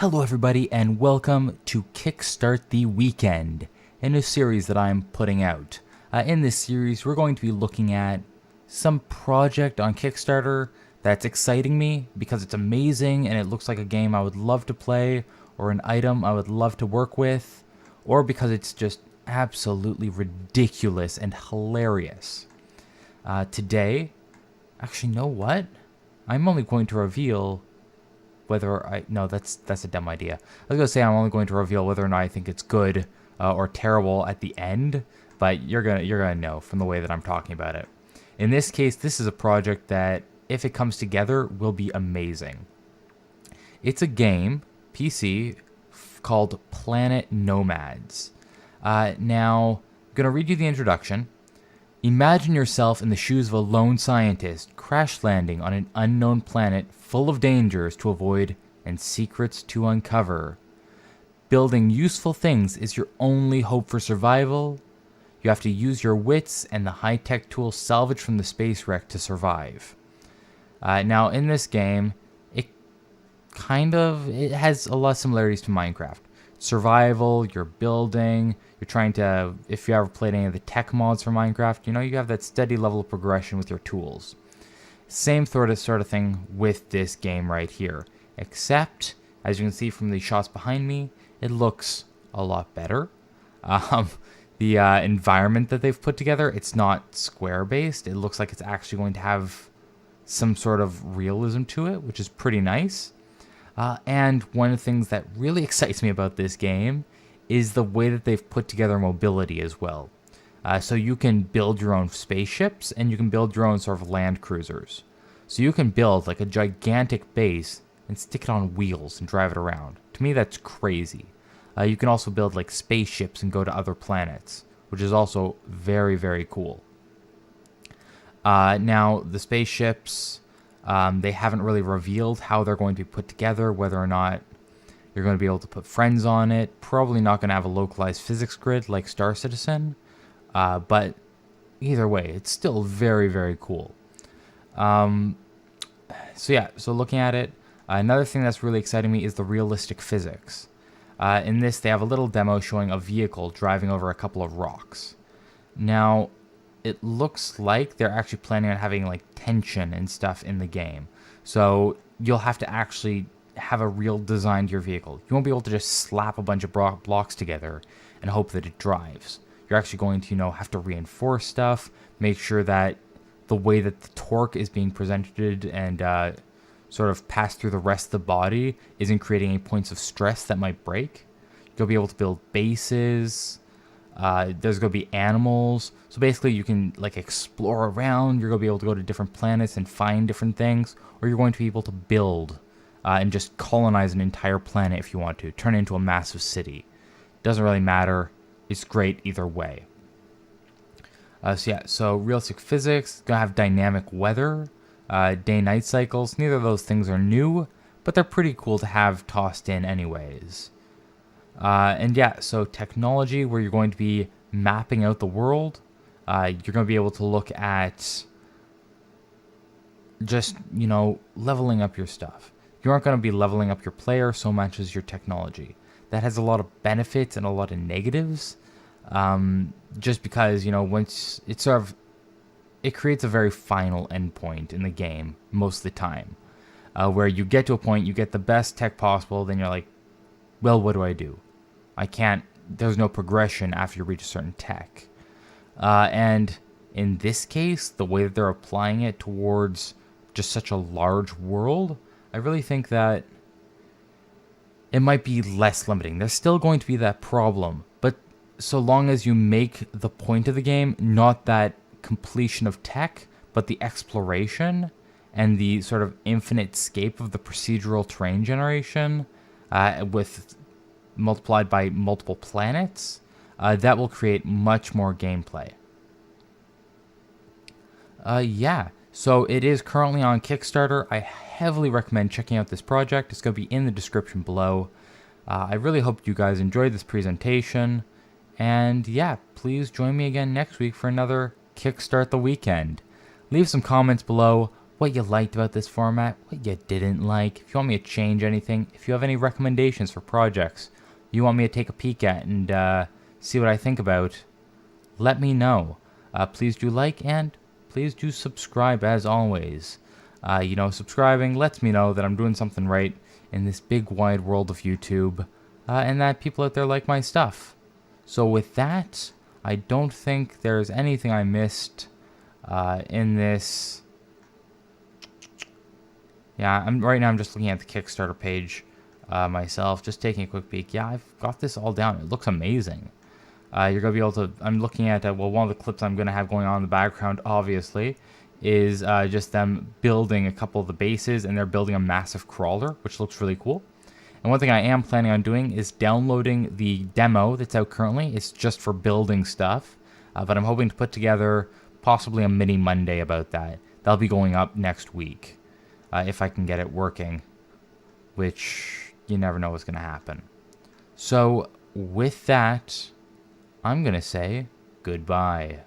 Hello, everybody, and welcome to Kickstart the Weekend, a new series that I'm putting out. In this series, we're going to be looking at some project on Kickstarter that's exciting me because it's amazing and it looks like a game I would love to play, or an item I would love to work with, or because it's just absolutely ridiculous and hilarious. Actually, you know what? I'm only going to reveal whether I no that's a dumb idea. I was gonna say I'm only going to reveal whether or not I think it's good or terrible at the end, but you're gonna know from the way that I'm talking about it. In this case, this is a project that, if it comes together, will be amazing. It's a game, PC, called Planet Nomads. Now, I'm gonna read you the introduction. Imagine yourself in the shoes of a lone scientist crash landing on an unknown planet full of dangers to avoid and secrets to uncover. Building useful things is your only hope for survival. You have to use your wits and the high-tech tools salvaged from the space wreck to survive. Now, in this game, it has a lot of similarities to Minecraft. Survival, you're building, you're trying to, if you ever played any of the tech mods for Minecraft, you have that steady level of progression with your tools. Same sort of thing with this game right here, except, as you can see from the shots behind me, it looks a lot better. The environment that they've put together, it's not square-based. It looks like it's actually going to have some sort of realism to it, which is pretty nice. And one of the things that really excites me about this game is the way that they've put together mobility as well. So you can build your own spaceships and you can build your own sort of land cruisers. So you can build like a gigantic base and stick it on wheels and drive it around. To me, that's crazy. You can also build like spaceships and go to other planets, which is also very, very cool. Now, the spaceships, they haven't really revealed how they're going to be put together, whether or not you're going to be able to put friends on it. Probably not going to have a localized physics grid like Star Citizen, but either way, it's still very, very cool. So looking at it, another thing that's really exciting me is the realistic physics. In this, they have a little demo showing a vehicle driving over a couple of rocks. Now, it looks like they're actually planning on having like tension and stuff in the game. So you'll have to actually have a real design to your vehicle. You won't be able to just slap a bunch of blocks together and hope that it drives. You're actually going to, have to reinforce stuff, make sure that the way that the torque is being presented and sort of passed through the rest of the body isn't creating any points of stress that might break. You'll be able to build bases. There's going to be animals. So basically you can like explore around. You're going to be able to go to different planets and find different things. Or you're going to be able to build and just colonize an entire planet if you want to. Turn it into a massive city. Doesn't really matter. It's great either way. So realistic physics. Going to have dynamic weather. Day-night cycles. Neither of those things are new, but they're pretty cool to have tossed in anyways. So technology, where you're going to be mapping out the world. You're going to be able to look at just, leveling up your stuff. You aren't going to be leveling up your player so much as your technology. That has a lot of benefits and a lot of negatives. Just because, once it's it creates a very final endpoint in the game most of the time. Where you get to a point, you get the best tech possible, then you're like, well, what do I do? There's no progression after you reach a certain tech. And in this case, the way that they're applying it towards just such a large world, I really think that it might be less limiting. There's still going to be that problem, but so long as you make the point of the game, not that completion of tech, but the exploration and the sort of infinite scape of the procedural terrain generation, with multiplied by multiple planets, that will create much more gameplay. So it is currently on Kickstarter. I heavily recommend checking out this project. It's going to be in the description below. I really hope you guys enjoyed this presentation. And please join me again next week for another Kickstart the Weekend. Leave some comments below. what you liked about this format, what you didn't like, if you want me to change anything, if you have any recommendations for projects you want me to take a peek at and see what I think about, let me know. Please do like and please do subscribe as always. Subscribing lets me know that I'm doing something right in this big wide world of YouTube, and that people out there like my stuff. So with that, I don't think there's anything I missed in this. Yeah, right now I'm just looking at the Kickstarter page myself, just taking a quick peek. Yeah, I've got this all down. It looks amazing. You're going to be able to, I'm looking at, one of the clips I'm going to have going on in the background, obviously, is just them building a couple of the bases, and they're building a massive crawler, which looks really cool. And one thing I am planning on doing is downloading the demo that's out currently. It's just for building stuff, but I'm hoping to put together possibly a mini Monday about that. That'll be going up next week, if I can get it working, which you never know what's going to happen. So with that, I'm going to say goodbye.